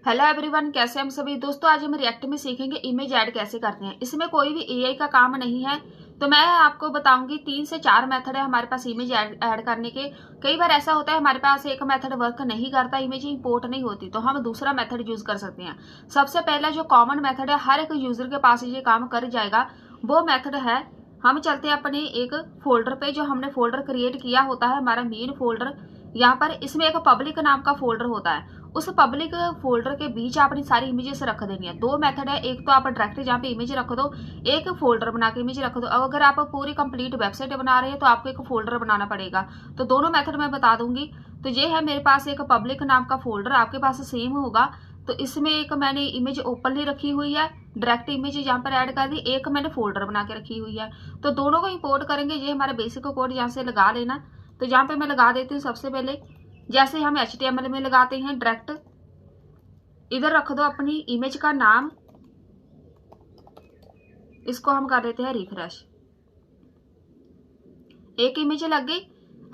Hello everyone, कैसे हम सभी दोस्तों। आज हम रिएक्ट में सीखेंगे इमेज ऐड कैसे करते हैं। इसमें कोई भी एआई का काम नहीं है, तो मैं आपको बताऊंगी 3 से 4 मेथड है हमारे पास इमेज ऐड करने के। कई बार ऐसा होता है हमारे पास एक मेथड वर्क नहीं करता, इमेज इंपोर्ट नहीं होती, तो हम दूसरा मेथड यूज कर सकते हैं। सबसे पहला जो कॉमन मेथड है, हर एक यूजर के पास ये काम कर जाएगा, वो मेथड है। हम चलते हैं अपने एक फोल्डर पे, जो हमने फोल्डर क्रिएट किया होता है, हमारा मेन फोल्डर। यहाँ पर इसमें एक पब्लिक नाम का फोल्डर होता है। उस पब्लिक फोल्डर के बीच आपने सारी इमेजेस रख देनी है। दो मेथड है, एक तो आप डायरेक्ट जहाँ पे इमेज रख दो, एक फोल्डर बना के इमेज रख दो। अब अगर आप पूरी कंप्लीट वेबसाइट बना रहे हैं तो आपको एक फोल्डर बनाना पड़ेगा। तो दोनों मेथड मैं बता दूंगी। तो ये है मेरे पास एक पब्लिक नाम का फोल्डर, आपके पास सेम होगा। तो इसमें एक मैंने इमेज ओपनली रखी हुई है, डायरेक्ट इमेज यहाँ पर ऐड कर दी, एक मैंने फोल्डर बना के रखी हुई है। तो दोनों को इंपोर्ट करेंगे। ये हमारा बेसिक कोड यहाँ से लगा लेना। तो यहाँ पे मैं लगा देती हूँ। सबसे पहले जैसे हम HTML में लगाते हैं डायरेक्ट, इधर रख दो अपनी इमेज का नाम, इसको हम कर देते हैं रिफ्रेश। एक इमेज लग गई।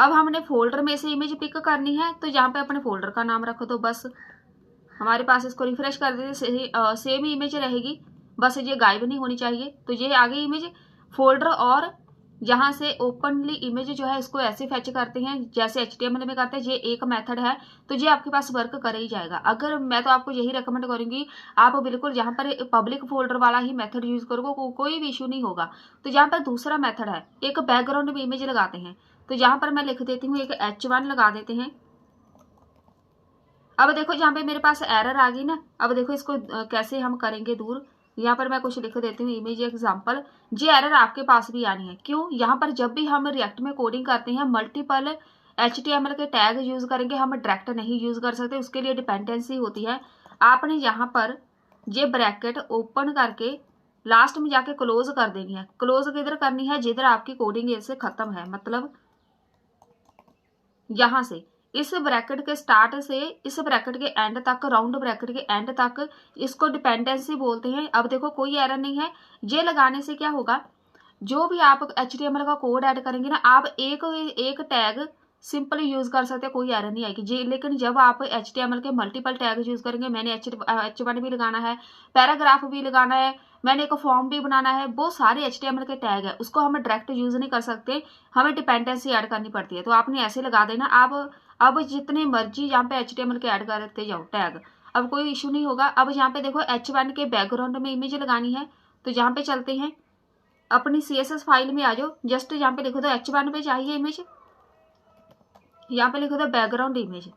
अब हमने फोल्डर में से इमेज पिक करनी है, तो यहाँ पे अपने फोल्डर का नाम रख दो बस। हमारे पास इसको रिफ्रेश कर देते, सेम ही इमेज रहेगी, बस ये गायब नहीं होनी चाहिए। तो ये आ गई इमेज फोल्डर। और यहाँ से ओपनली इमेज जो है इसको ऐसे फैच करते हैं जैसे HTML में करते हैं। ये एक मेथड है, तो ये आपके पास वर्क कर ही जाएगा। अगर मैं तो आपको यही रेकमेंड करूंगी, आप बिल्कुल यहाँ पर पब्लिक फोल्डर वाला ही मेथड यूज करोगे, कोई भी इशू नहीं होगा। तो यहाँ पर दूसरा मेथड है, एक बैकग्राउंड में इमेज लगाते हैं। तो यहाँ पर मैं लिख देती हूँ, एक H1 लगा देते हैं। अब देखो यहाँ पे मेरे पास एरर आ गई ना। अब देखो इसको कैसे हम करेंगे दूर। यहाँ पर मैं कुछ लिख देती हूँ, इमेज एग्जांपल। ये एरर आपके पास भी आनी है। क्यों? यहाँ पर जब भी हम रिएक्ट में कोडिंग करते हैं, मल्टीपल HTML के टैग यूज करेंगे, हम डायरेक्ट नहीं यूज कर सकते, उसके लिए डिपेंडेंसी होती है। आपने यहाँ पर ये ब्रैकेट ओपन करके लास्ट में जाके क्लोज कर देनी है। क्लोज किधर करनी है? जिधर आपकी कोडिंग से खत्म है, मतलब यहाँ से इस ब्रैकेट के स्टार्ट से इस ब्रैकेट के एंड तक, राउंड ब्रैकेट के एंड तक, इसको डिपेंडेंसी बोलते हैं। अब देखो कोई एरर नहीं है। ये लगाने से क्या होगा, जो भी आप HTML का कोड ऐड करेंगे ना, आप एक टैग सिंपली यूज कर सकते हैं, कोई एरर नहीं आएगी जी। लेकिन जब आप HTML के मल्टीपल टैग यूज करेंगे, मैंने H1 भी लगाना है, पैराग्राफ भी लगाना है, मैंने एक फॉर्म भी बनाना है, वो सारे HTML के टैग है, उसको हम डायरेक्ट यूज नहीं कर सकते, हमें डिपेंडेंसी ऐड करनी पड़ती है। तो आपने ऐसे लगा देना। आप अब जितने मर्जी यहाँ पे HTML के ऐड करते जाओ टैग, अब कोई इशू नहीं होगा। अब यहाँ पे देखो H1 के बैकग्राउंड में इमेज लगानी है, तो यहाँ पे चलते हैं, अपनी CSS फाइल में आ जाओ। जस्ट यहाँ पे लिखो तो H1 पे चाहिए इमेज, यहाँ पे लिखो तो बैकग्राउंड इमेज।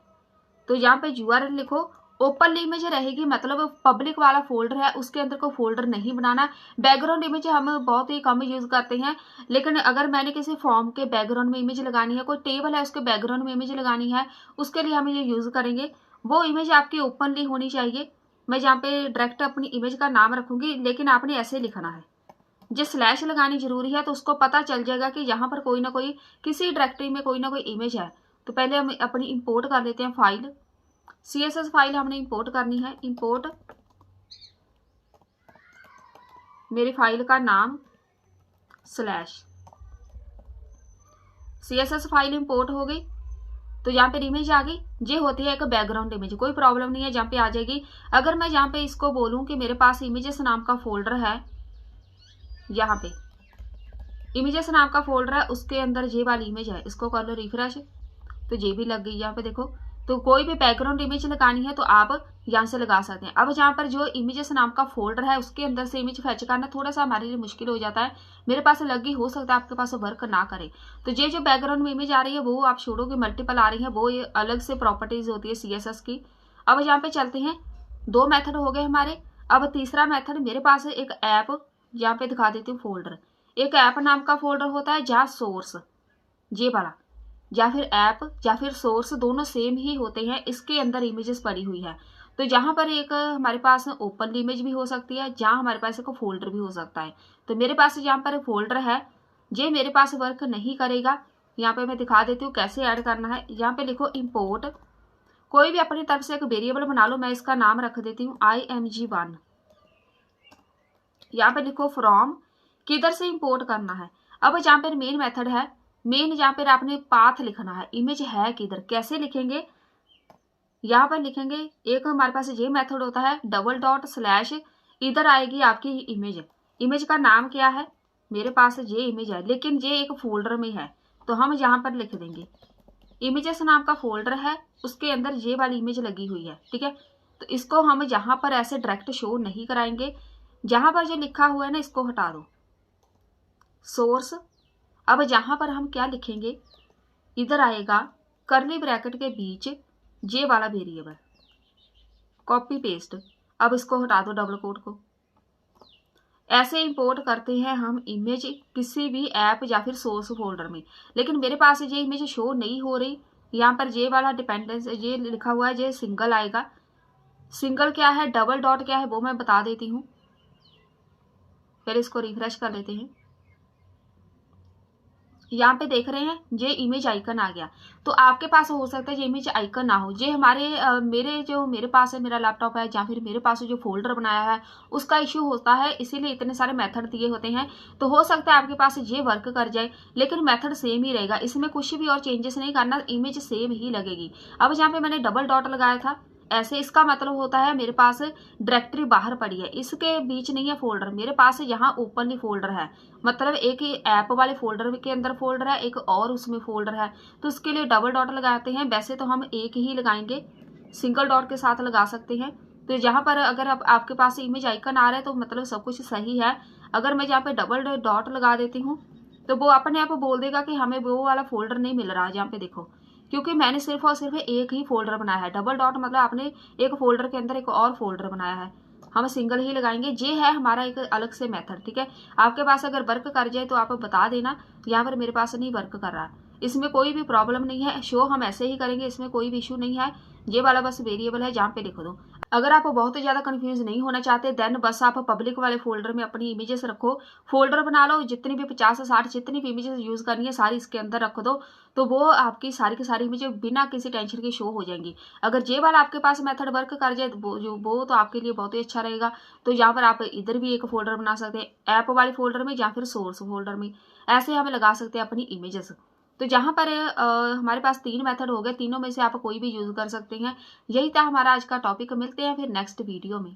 तो यहाँ पे URL लिखो, ओपन इमेज रहेगी, मतलब पब्लिक वाला फोल्डर है, उसके अंदर कोई फोल्डर नहीं बनाना। बैकग्राउंड इमेज हम बहुत ही कम यूज करते हैं, लेकिन अगर मैंने किसी फॉर्म के बैकग्राउंड में इमेज लगानी है, कोई टेबल है उसके बैकग्राउंड में इमेज लगानी है, उसके लिए हम ये यूज करेंगे। वो इमेज आपकी ओपनली होनी चाहिए। मैं यहाँ पे डायरेक्ट अपनी इमेज का नाम रखूंगी, लेकिन आपने ऐसे लिखना है। जो स्लैश लगानी जरूरी है, तो उसको पता चल जाएगा कि यहाँ पर कोई ना कोई, किसी डायरेक्टरी में कोई ना कोई इमेज है। तो पहले हम अपनी इंपोर्ट कर लेते हैं फाइल, CSS फाइल हमने इंपोर्ट करनी है। इंपोर्ट मेरी फाइल का नाम स्लैश CSS फाइल इंपोर्ट हो गई। तो यहाँ पे इमेज आ गई। ये होती है एक बैकग्राउंड इमेज, कोई प्रॉब्लम नहीं है, जहाँ पे आ जाएगी। अगर मैं यहाँ पे इसको बोलूँ कि मेरे पास इमेजेस नाम का फोल्डर है, यहाँ पे इमेजेस नाम का फोल्डर है, उसके अंदर ये वाली इमेज है, इसको कर लो रिफ्रेश, तो ये भी लग गई। यहाँ पे देखो, तो कोई भी बैकग्राउंड इमेज लगानी है तो आप यहाँ से लगा सकते हैं। अब यहाँ पर जो इमेजेस नाम का फोल्डर है, उसके अंदर से इमेज फैच करना थोड़ा सा हमारे लिए मुश्किल हो जाता है। मेरे पास लगी, हो सकता है आपके पास वर्क ना करे। तो ये जो बैकग्राउंड में इमेज आ रही है, वो आप छोड़ोगे, मल्टीपल आ रही है, वो ये अलग से प्रॉपर्टीज होती है CSS की। अब यहाँ पे चलते हैं, दो मेथड हो गए हमारे। अब तीसरा मेथड, मेरे पास है एक ऐप, यहाँ पे दिखा देती हूँ फोल्डर। एक ऐप नाम का फोल्डर होता है, जहाँ सोर्स ये वाला, या फिर ऐप या फिर सोर्स, दोनों सेम ही होते हैं, इसके अंदर इमेजेस पड़ी हुई है। तो जहां पर एक हमारे पास ओपन इमेज भी हो सकती है, जहां हमारे पास एक फोल्डर भी हो सकता है। तो मेरे पास यहाँ पर फोल्डर है, ये मेरे पास वर्क नहीं करेगा। यहाँ पे मैं दिखा देती हूँ कैसे ऐड करना है। यहाँ पे लिखो इंपोर्ट, कोई भी अपनी तरफ से एक वेरिएबल बना लो, मैं इसका नाम रख देती हूँ img1। यहाँ पे लिखो फ्रॉम, किधर से इंपोर्ट करना है। अब जहाँ पर मेन मेथड है, मेन जहाँ पर आपने पाथ लिखना है, इमेज है किधर, कैसे लिखेंगे, यहाँ पर लिखेंगे, एक हमारे पास ये मेथड होता है डबल डॉट स्लैश, इधर आएगी आपकी इमेज। इमेज का नाम क्या है, मेरे पास ये इमेज है लेकिन ये एक फोल्डर में है, तो हम यहाँ पर लिख देंगे इमेजेस नाम का फोल्डर है, उसके अंदर ये वाली इमेज लगी हुई है, ठीक है। तो इसको हम यहाँ पर ऐसे डायरेक्ट शो नहीं कराएंगे, जहां पर जो लिखा हुआ है ना इसको हटा दो, सोर्स। अब जहां पर हम क्या लिखेंगे, इधर आएगा कर्ली ब्रैकेट के बीच जे वाला वेरिएबल, कॉपी पेस्ट। अब इसको हटा दो डबल कोट को। ऐसे इंपोर्ट करते हैं हम इमेज किसी भी ऐप या फिर सोर्स फोल्डर में। लेकिन मेरे पास ये इमेज शो नहीं हो रही, यहाँ पर जे वाला डिपेंडेंस ये लिखा हुआ है, ये सिंगल आएगा। सिंगल क्या है, डबल डॉट क्या है, वो मैं बता देती हूँ। फिर इसको रिफ्रेश कर लेते हैं। यहाँ पे देख रहे हैं ये इमेज आइकन आ गया। तो आपके पास हो सकता है ये इमेज आइकन ना हो, ये हमारे मेरे पास है, मेरा लैपटॉप है या फिर मेरे पास जो फोल्डर बनाया है उसका इश्यू होता है, इसीलिए इतने सारे मेथड दिए होते हैं। तो हो सकता है आपके पास ये वर्क कर जाए, लेकिन मेथड सेम ही रहेगा, इसमें कुछ भी और चेंजेस नहीं करना, इमेज सेम ही लगेगी। अब यहाँ पे मैंने डबल डॉट लगाया था ऐसे, इसका मतलब होता है मेरे पास डायरेक्टरी बाहर पड़ी है, इसके बीच नहीं है फोल्डर, मेरे पास यहाँ ओपनली फोल्डर है, मतलब एक ऐप वाले फोल्डर के अंदर फोल्डर है, एक और उसमें फोल्डर है। तो उसके लिए डबल डॉट लगाते हैं, वैसे तो हम एक ही लगाएंगे, सिंगल डॉट के साथ लगा सकते हैं। तो यहाँ पर अगर आपके पास इमेज आइकन आ रहा है तो मतलब सब कुछ सही है। अगर मैं यहाँ पे डबल डॉट लगा देती हूँ तो वो अपने आप बोल देगा कि हमें वो वाला फोल्डर नहीं मिल रहा है। यहाँ पे देखो, क्योंकि मैंने सिर्फ और सिर्फ एक ही फोल्डर बनाया है। डबल डॉट मतलब आपने एक फोल्डर के अंदर एक और फोल्डर बनाया है, हम सिंगल ही लगाएंगे। ये है हमारा एक अलग से मेथड, ठीक है। आपके पास अगर वर्क कर जाए तो आप बता देना, यहाँ पर मेरे पास नहीं वर्क कर रहा, इसमें कोई भी प्रॉब्लम नहीं है, शो हम ऐसे ही करेंगे, इसमें कोई भी इशू नहीं है। ये वाला बस वेरिएबल है, जहाँ पे लिख दो। अगर आप बहुत ज़्यादा कंफ्यूज नहीं होना चाहते देन बस आप पब्लिक वाले फोल्डर में अपनी इमेजेस रखो, फोल्डर बना लो, जितनी भी 50 से 60 जितनी भी इमेजेस यूज़ करनी है सारी इसके अंदर रख दो, तो वो आपकी सारी की सारी इमेजेस बिना किसी टेंशन के शो हो जाएंगी। अगर ये वाला आपके पास मेथड वर्क कर जाए वो तो आपके लिए बहुत ही अच्छा रहेगा। तो यहाँ पर आप इधर भी एक फोल्डर बना सकते हैं, ऐप वाले फोल्डर में या फिर सोर्स फोल्डर में, ऐसे हम लगा सकते हैं अपनी इमेजेस। तो जहाँ पर हमारे पास 3 मेथड हो गए, तीनों में से आप कोई भी यूज़ कर सकते हैं। यही था हमारा आज का टॉपिक, मिलते हैं फिर नेक्स्ट वीडियो में।